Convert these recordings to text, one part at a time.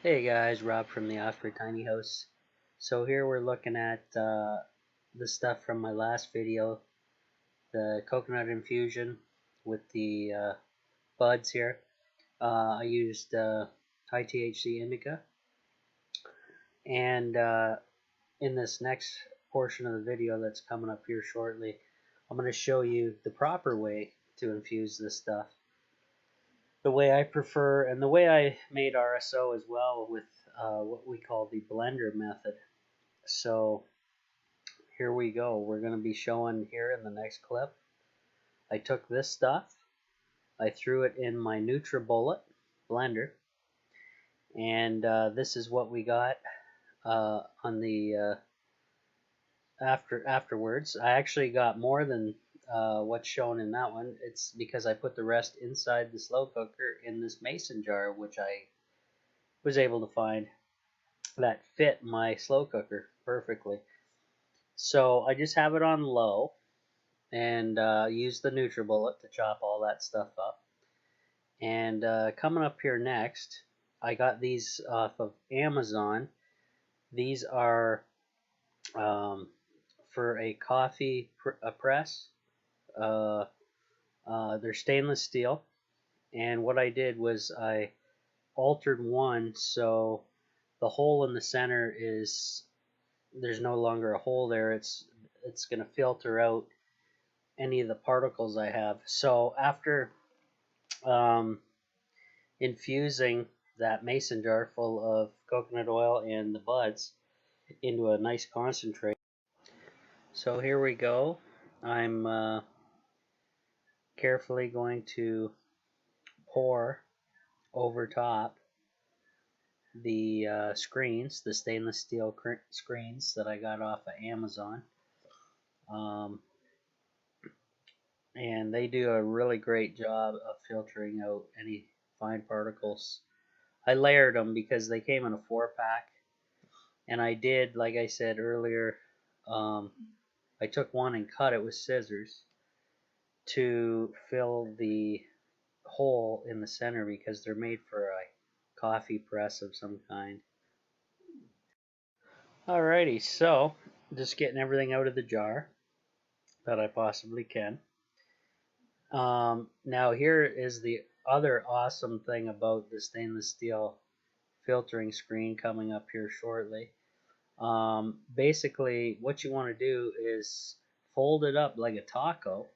Hey guys, Rob from the Off-Grid Tiny House. So here we're looking at the stuff from my last video, the coconut infusion with the buds here. I used high THC indica, and in this next portion of the video that's coming up here shortly, I'm going to show you the proper way to infuse this stuff. The way I prefer, and the way I made RSO as well with what we call the blender method. So here we go. We're going to be showing here in the next clip. I took this stuff, I threw it in my NutriBullet blender, and this is what we got on the afterwards. I actually got more than what's shown in that one. It's because I put the rest inside the slow cooker in this mason jar, which I was able to find that fit my slow cooker perfectly. So I just have it on low and use the NutriBullet to chop all that stuff up. And coming up here next, I got these off of Amazon. These are for a coffee press. They're stainless steel. And what I did was I altered one so the hole in the center there's no longer a hole there. It's going to filter out any of the particles I have. So after infusing that mason jar full of coconut oil and the buds into a nice concentrate. So here we go. I'm carefully going to pour over top the screens, the stainless steel screens that I got off of Amazon. And they do a really great job of filtering out any fine particles. I layered them because they came in a 4-pack, and I did, like I said earlier, I took one and cut it with scissors to fill the hole in the center because they're made for a coffee press of some kind. Alrighty, so just getting everything out of the jar that I possibly can. Now here is the other awesome thing about the stainless steel filtering screen coming up here shortly. Basically what you want to do is fold it up like a taco,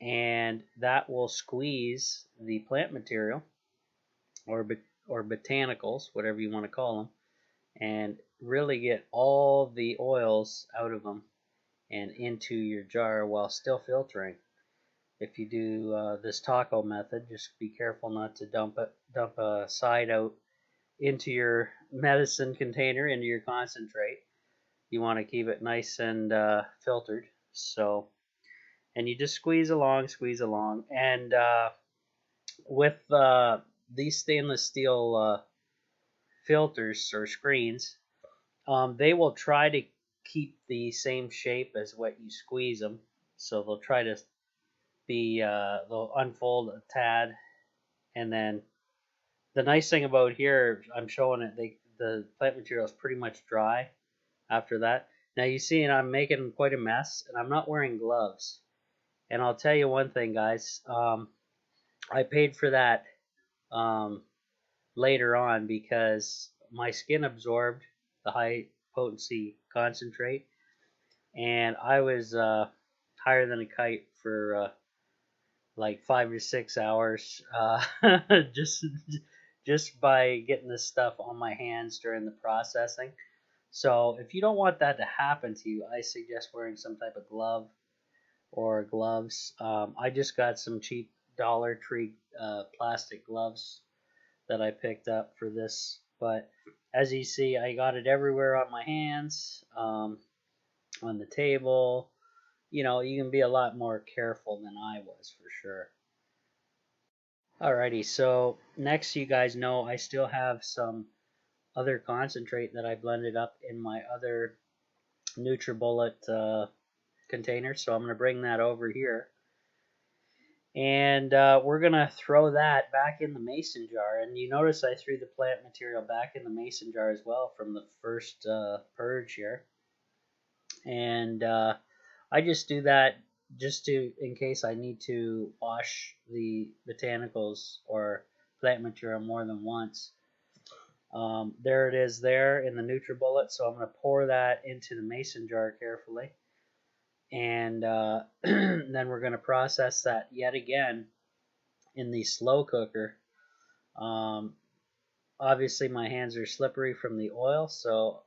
and that will squeeze the plant material or botanicals, whatever you want to call them, and really get all the oils out of them and into your jar while still filtering. If you do this taco method, just be careful not to dump a side out into your medicine container, into your concentrate. You want to keep it nice and filtered. So, and you just squeeze along, and with these stainless steel filters or screens, they will try to keep the same shape as what you squeeze them. So they'll try to they'll unfold a tad, and then the nice thing about here, I'm showing it, the plant material is pretty much dry after that. Now you see, and I'm making quite a mess, and I'm not wearing gloves. And I'll tell you one thing, guys, I paid for that later on because my skin absorbed the high potency concentrate, and I was higher than a kite for like 5 to 6 hours just by getting this stuff on my hands during the processing. So if you don't want that to happen to you, I suggest wearing some type of glove or gloves. I just got some cheap Dollar Tree plastic gloves that I picked up for this. But as you see, I got it everywhere on my hands, on the table. You know, you can be a lot more careful than I was for sure. Alrighty, so next, you guys know I still have some other concentrate that I blended up in my other NutriBullet container, so I'm going to bring that over here. And we're going to throw that back in the mason jar. And you notice I threw the plant material back in the mason jar as well from the first purge here. And I just do that just to, in case I need to wash the botanicals or plant material more than once. There it is there in the NutriBullet. So I'm going to pour that into the mason jar carefully. And then we're going to process that yet again in the slow cooker. Obviously my hands are slippery from the oil, so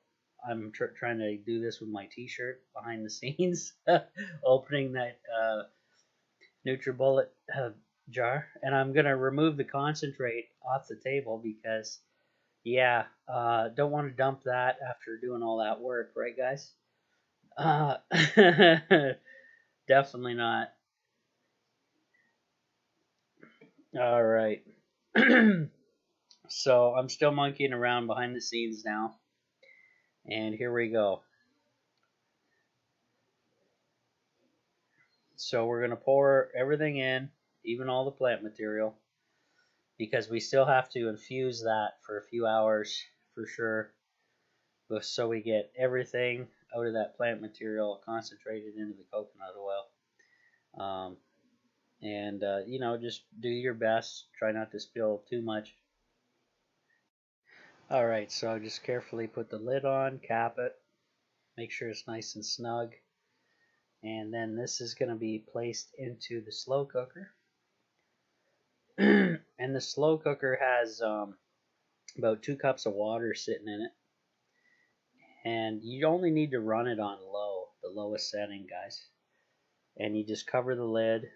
I'm trying to do this with my t-shirt behind the scenes, opening that NutriBullet jar. And I'm going to remove the concentrate off the table because, yeah, don't want to dump that after doing all that work, right, guys? Definitely not. All right. So I'm still monkeying around behind the scenes now. And here we go. So we're going to pour everything in, even all the plant material, because we still have to infuse that for a few hours for sure. So we get everything out of that plant material concentrated into the coconut oil. And you know, just do your best. Try not to spill too much. All right, so just carefully put the lid on, cap it, make sure it's nice and snug. And then this is going to be placed into the slow cooker. And the slow cooker has about 2 cups of water sitting in it. And you only need to run it on low, the lowest setting, guys. And you just cover the lid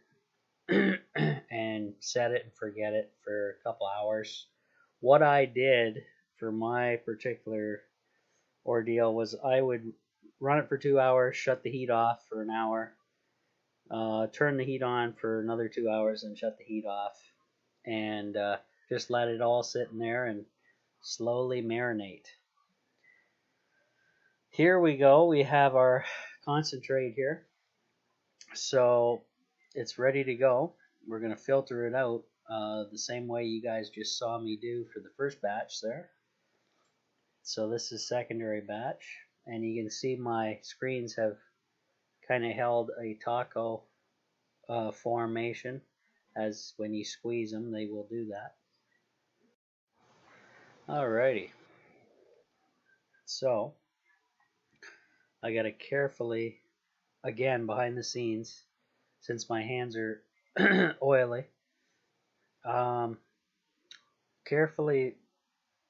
and set it and forget it for a couple hours. What I did for my particular ordeal was I would run it for 2 hours, shut the heat off for an hour, turn the heat on for another 2 hours and shut the heat off, and just let it all sit in there and slowly marinate. Here we go. We have our concentrate here. So it's ready to go. We're going to filter it out the same way you guys just saw me do for the first batch there. So this is secondary batch. And you can see my screens have kind of held a taco formation, as when you squeeze them, they will do that. Alrighty. So I got to carefully, again behind the scenes, since my hands are oily, carefully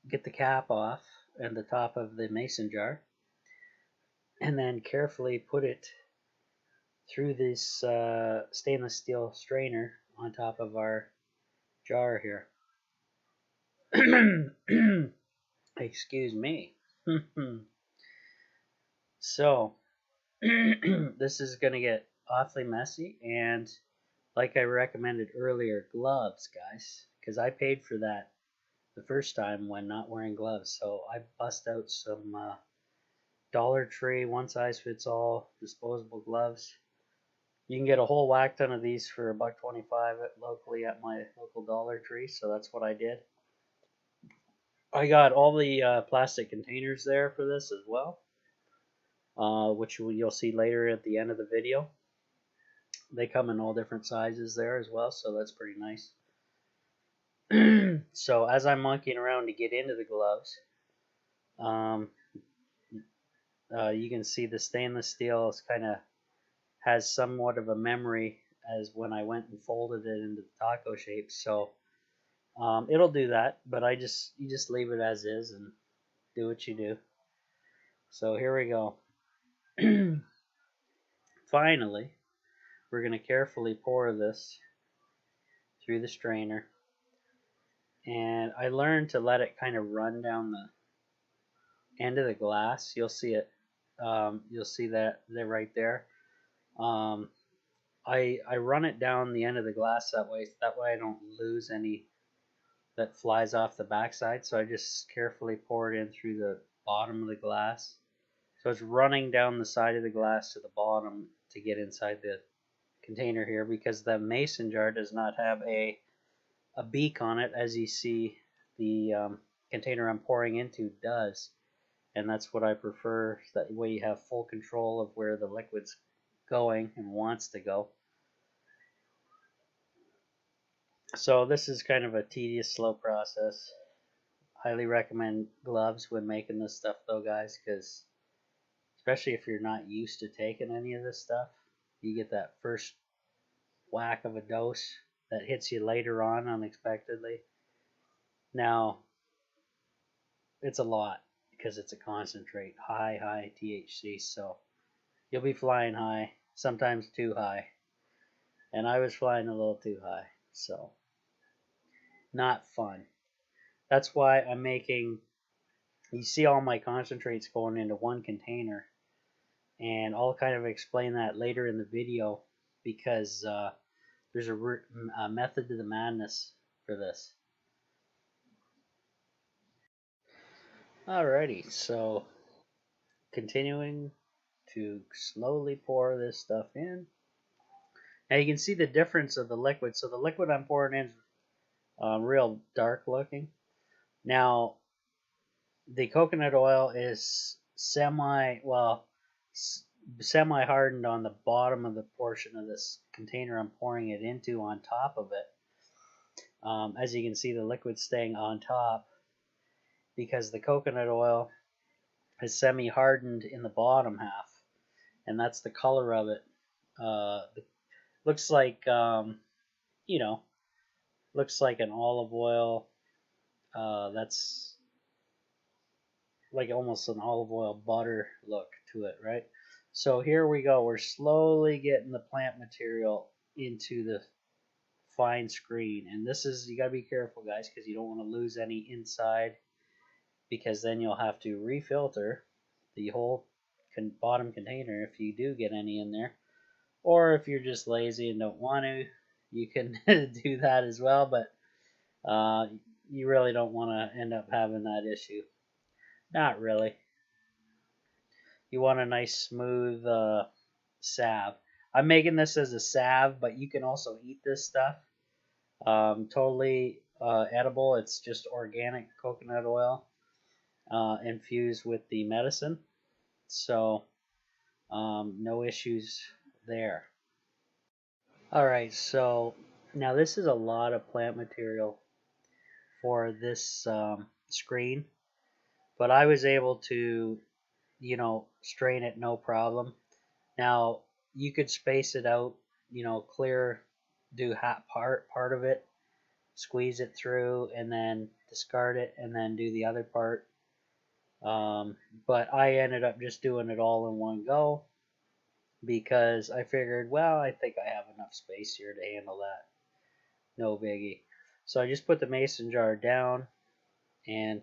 get the cap off and the top of the mason jar, and then carefully put it through this stainless steel strainer on top of our jar here. Excuse me. So this is going to get awfully messy, and like I recommended earlier, gloves, guys, because I paid for that the first time when not wearing gloves. So I bust out some Dollar Tree one size fits all disposable gloves. You can get a whole whack ton of these for $1.25 locally at my local Dollar Tree, so that's what I did. I got all the plastic containers there for this as well, which you'll see later at the end of the video. They come in all different sizes there as well, so that's pretty nice. So as I'm monkeying around to get into the gloves, you can see the stainless steel is kind of has somewhat of a memory as when I went and folded it into the taco shape. So it'll do that, but you just leave it as is and do what you do. So here we go. Finally, we're going to carefully pour this through the strainer. And I learned to let it kind of run down the end of the glass. You'll see it. You'll see that right there. I run it down the end of the glass that way I don't lose any that flies off the backside. So I just carefully pour it in through the bottom of the glass. So it's running down the side of the glass to the bottom to get inside the container here because the mason jar does not have a beak on it, as you see the container I'm pouring into does. And that's what I prefer. That way you have full control of where the liquid's going and wants to go. So this is kind of a tedious, slow process. Highly recommend gloves when making this stuff though, guys, because especially if you're not used to taking any of this stuff, you get that first whack of a dose that hits you later on unexpectedly. Now, it's a lot because it's a concentrate, high THC, so you'll be flying high, sometimes too high. And I was flying a little too high, so not fun. That's why I'm making, you see all my concentrates going into one container, and I'll kind of explain that later in the video because there's a method to the madness for this. Alrighty, so continuing to slowly pour this stuff in. Now you can see the difference of the liquid. So the liquid I'm pouring in is real dark looking. Now the coconut oil is semi hardened on the bottom of the portion of this container I'm pouring it into on top of it. As you can see, the liquid's staying on top because the coconut oil is semi-hardened in the bottom half, and that's the color of it. Looks like looks like an olive oil. That's like almost an olive oil butter look to it, right? So here we go. We're slowly getting the plant material into the fine screen, and this is, you gotta be careful, guys, because you don't want to lose any inside, because then you'll have to refilter the whole bottom container if you do get any in there. Or if you're just lazy and don't want to, you can do that as well, but you really don't want to end up having that issue. Not really. You want a nice smooth salve. I'm making this as a salve, but you can also eat this stuff. Totally edible. It's just organic coconut oil infused with the medicine. So no issues there. Alright, so now this is a lot of plant material for this screen, but I was able to, strain it no problem. Now you could space it out, clear, do part of it, squeeze it through, and then discard it, and then do the other part. But I ended up just doing it all in one go because I figured, well, I think I have enough space here to handle that. No biggie. So I just put the mason jar down, and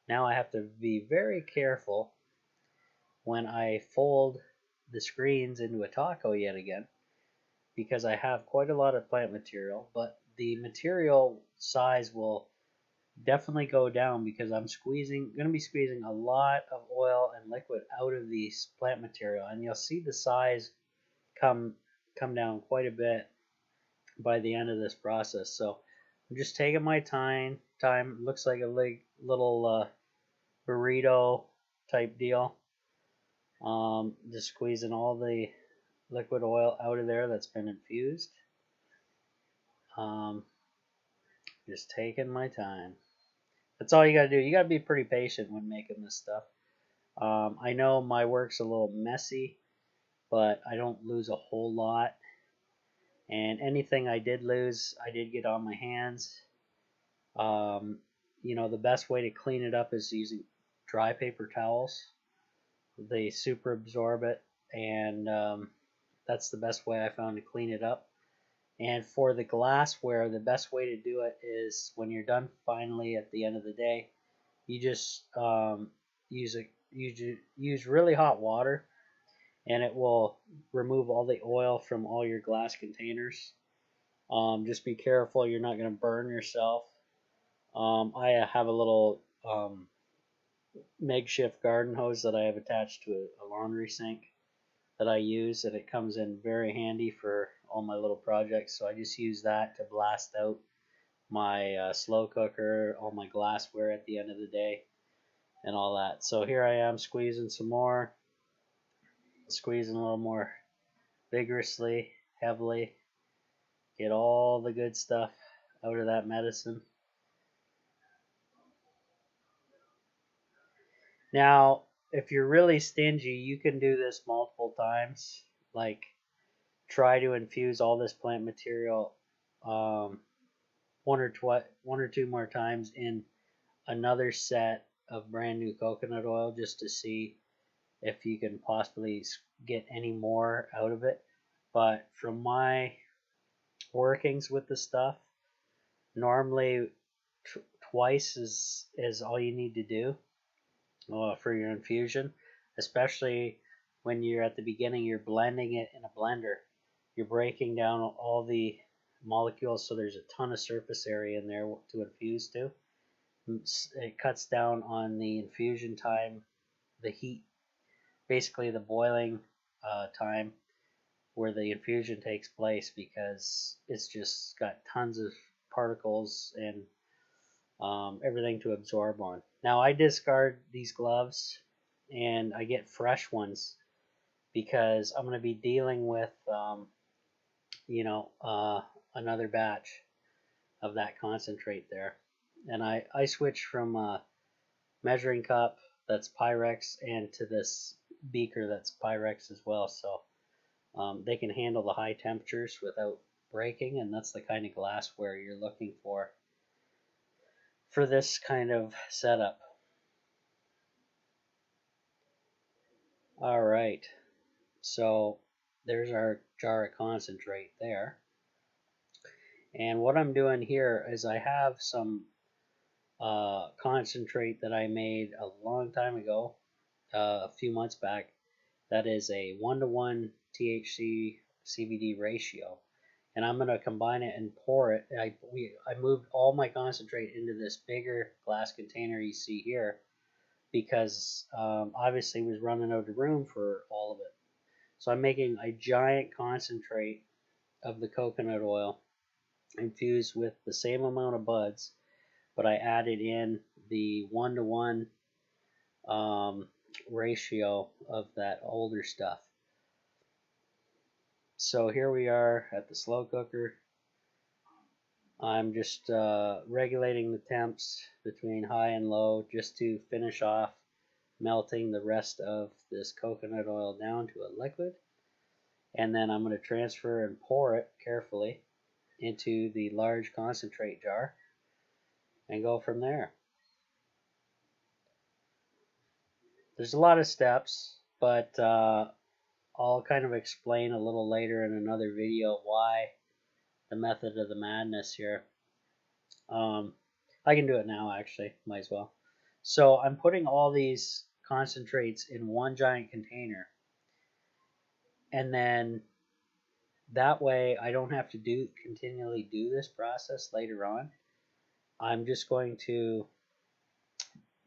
now I have to be very careful when I fold the screens into a taco yet again, because I have quite a lot of plant material, but the material size will definitely go down because I'm going to be squeezing a lot of oil and liquid out of the plant material, and you'll see the size come down quite a bit by the end of this process. So I'm just taking my time. Looks like a little burrito type deal. Just squeezing all the liquid oil out of there that's been infused. Just taking my time. That's all you gotta do. You gotta be pretty patient when making this stuff. I know my work's a little messy, but I don't lose a whole lot. And anything I did lose, I did get on my hands. The best way to clean it up is using dry paper towels. They super absorb it, and that's the best way I found to clean it up. And for the glassware, the best way to do it is when you're done finally at the end of the day, you just use really hot water, and it will remove all the oil from all your glass containers. Just be careful you're not going to burn yourself. I have a little makeshift garden hose that I have attached to a laundry sink that I use, and it comes in very handy for all my little projects. So I just use that to blast out my slow cooker, all my glassware at the end of the day, and all that. So here I am squeezing some more, squeezing a little more vigorously, heavily, get all the good stuff out of that medicine. Now, if you're really stingy, you can do this multiple times. Like, try to infuse all this plant material one or two more times in another set of brand new coconut oil, just to see if you can possibly get any more out of it. But from my workings with the stuff, normally twice is all you need to do for your infusion, especially when you're at the beginning, you're blending it in a blender. You're breaking down all the molecules, so there's a ton of surface area in there to infuse to. It cuts down on the infusion time, the heat, basically the boiling time where the infusion takes place, because it's just got tons of particles and everything to absorb on. Now I discard these gloves and I get fresh ones because I'm going to be dealing with, another batch of that concentrate there. And I switch from a measuring cup that's Pyrex and to this beaker that's Pyrex as well. So they can handle the high temperatures without breaking, and that's the kind of glassware you're looking for this kind of setup. All right, so there's our jar of concentrate there. And what I'm doing here is I have some concentrate that I made a long time ago, a few months back, that is a 1-to-1 THC CBD ratio. And I'm going to combine it and pour it. I moved all my concentrate into this bigger glass container you see here, because obviously was running out of room for all of it. So I'm making a giant concentrate of the coconut oil infused with the same amount of buds, but I added in the 1-to-1 ratio of that older stuff. So here we are at the slow cooker. I'm just regulating the temps between high and low just to finish off melting the rest of this coconut oil down to a liquid. And then I'm going to transfer and pour it carefully into the large concentrate jar and go from there. There's a lot of steps, but I'll kind of explain a little later in another video why the method of the madness here. I can do it now, actually, might as well. So I'm putting all these concentrates in one giant container, and then that way I don't have to continually do this process later on. I'm just going to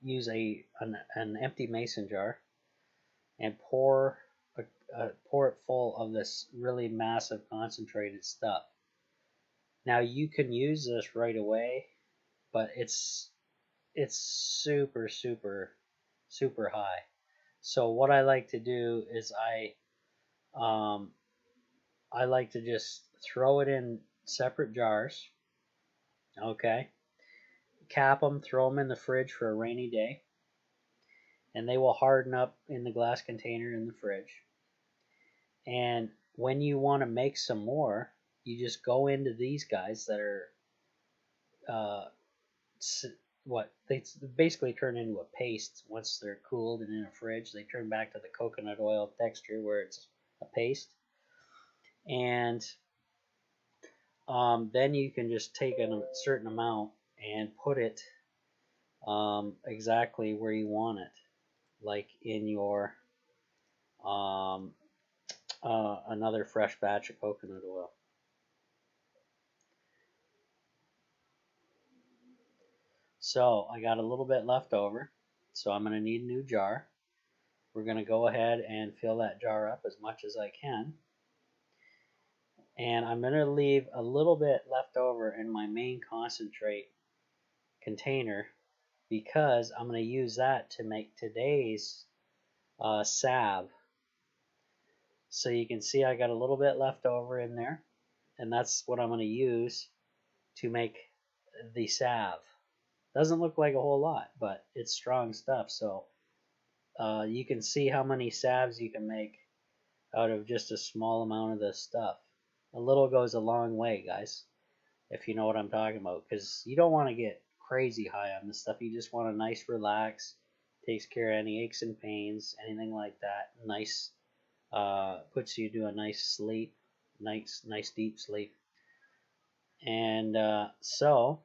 use an empty mason jar and pour it full of this really massive concentrated stuff. Now you can use this right away, but it's super high. So what I like to do is I like to just throw it in separate jars. Okay, cap them, throw them in the fridge for a rainy day, and they will harden up in the glass container in the fridge. And when you want to make some more, you just go into these guys that are they basically turn into a paste. Once they're cooled and in a fridge, they turn back to the coconut oil texture where it's a paste. And then you can just take a certain amount and put it exactly where you want it, like in your another fresh batch of coconut oil. So I got a little bit left over, so I'm going to need a new jar. We're going to go ahead and fill that jar up as much as I can. And I'm going to leave a little bit left over in my main concentrate container because I'm going to use that to make today's salve. So you can see I got a little bit left over in there, and that's what I'm going to use to make the salve. Doesn't look like a whole lot, but it's strong stuff. So you can see how many salves you can make out of just a small amount of this stuff. A little goes a long way, guys, if you know what I'm talking about, because you don't want to get crazy high on this stuff. You just want a nice relax, takes care of any aches and pains, anything like that. Nice, puts you to a nice sleep, nice deep sleep. And so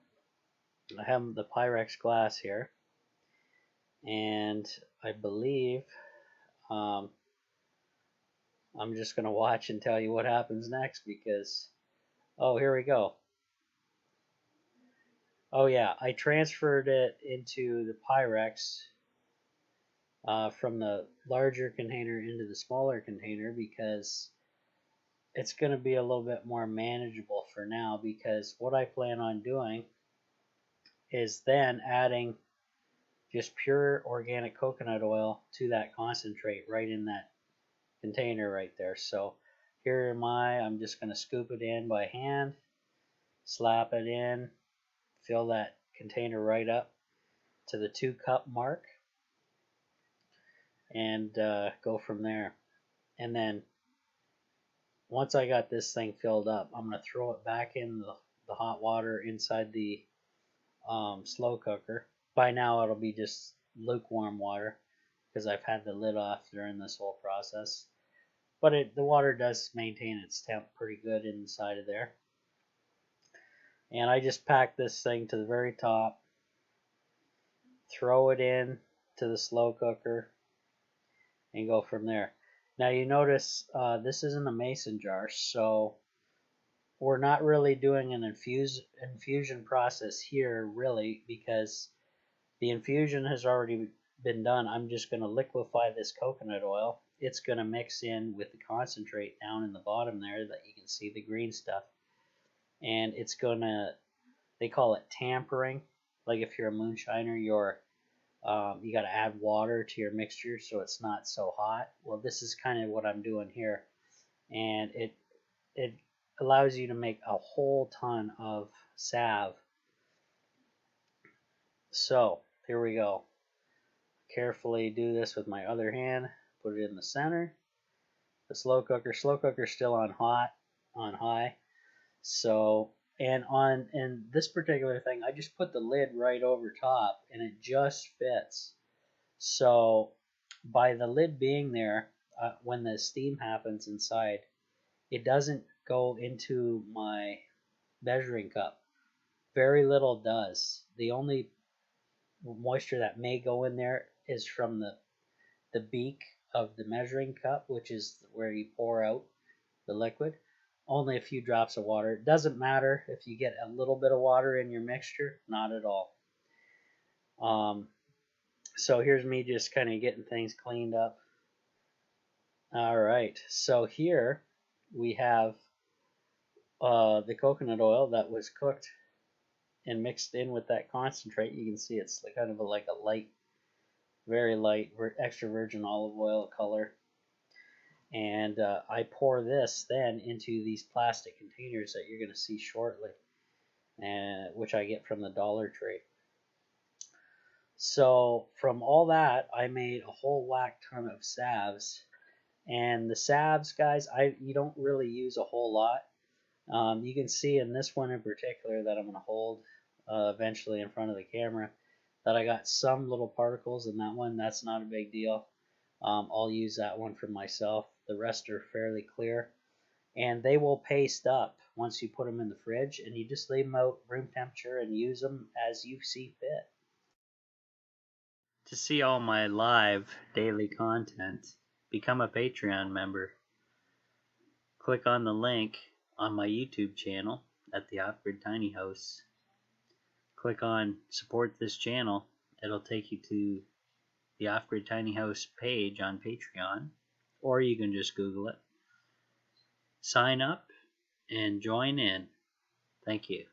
I have the Pyrex glass here, and I believe I'm just going to watch and tell you what happens next because, oh, here we go. Oh yeah, I transferred it into the Pyrex from the larger container into the smaller container because it's going to be a little bit more manageable for now, because what I plan on doing is then adding just pure organic coconut oil to that concentrate right in that container right there. So here am I'm just going to scoop it in by hand, slap it in, fill that container right up to the 2-cup mark, and go from there. And then once I got this thing filled up, I'm going to throw it back in the hot water inside the slow cooker. By now it'll be just lukewarm water because I've had the lid off during this whole process. But the water does maintain its temp pretty good inside of there. And I just pack this thing to the very top, throw it in to the slow cooker, and go from there. Now you notice this isn't a mason jar, so we're not really doing an infusion process here really, because the infusion has already been done. I'm just going to liquefy this coconut oil. It's going to mix in with the concentrate down in the bottom there that you can see the green stuff. And it's going to, they call it tampering. Like if you're a moonshiner, you got to add water to your mixture so it's not so hot. Well, this is kind of what I'm doing here. And it allows you to make a whole ton of salve. So here we go. Carefully do this with my other hand. Put it in the center. The slow cooker still on high. So and this particular thing, I just put the lid right over top, and it just fits. So by the lid being there, when the steam happens inside, it doesn't go into my measuring cup. Very little does. The only moisture that may go in there is from the beak of the measuring cup, which is where you pour out the liquid. Only a few drops of water. It doesn't matter if you get a little bit of water in your mixture, not at all. So here's me just kind of getting things cleaned up. All right, so here we have the coconut oil that was cooked and mixed in with that concentrate. You can see it's kind of like a light, very light, extra virgin olive oil color. And I pour this then into these plastic containers that you're going to see shortly, and which I get from the Dollar Tree. So from all that, I made a whole whack ton of salves. And the salves, guys, you don't really use a whole lot. You can see in this one in particular that I'm going to hold eventually in front of the camera that I got some little particles in that one. That's not a big deal. I'll use that one for myself. The rest are fairly clear, and they will paste up once you put them in the fridge, and you just leave them out room temperature and use them as you see fit. To see all my live daily content, become a Patreon member. Click on the link on my YouTube channel at the Off-Grid Tiny House. Click on support this channel. It'll take you to the Off-Grid Tiny House page on Patreon, or you can just Google it. Sign up, and join in. Thank you.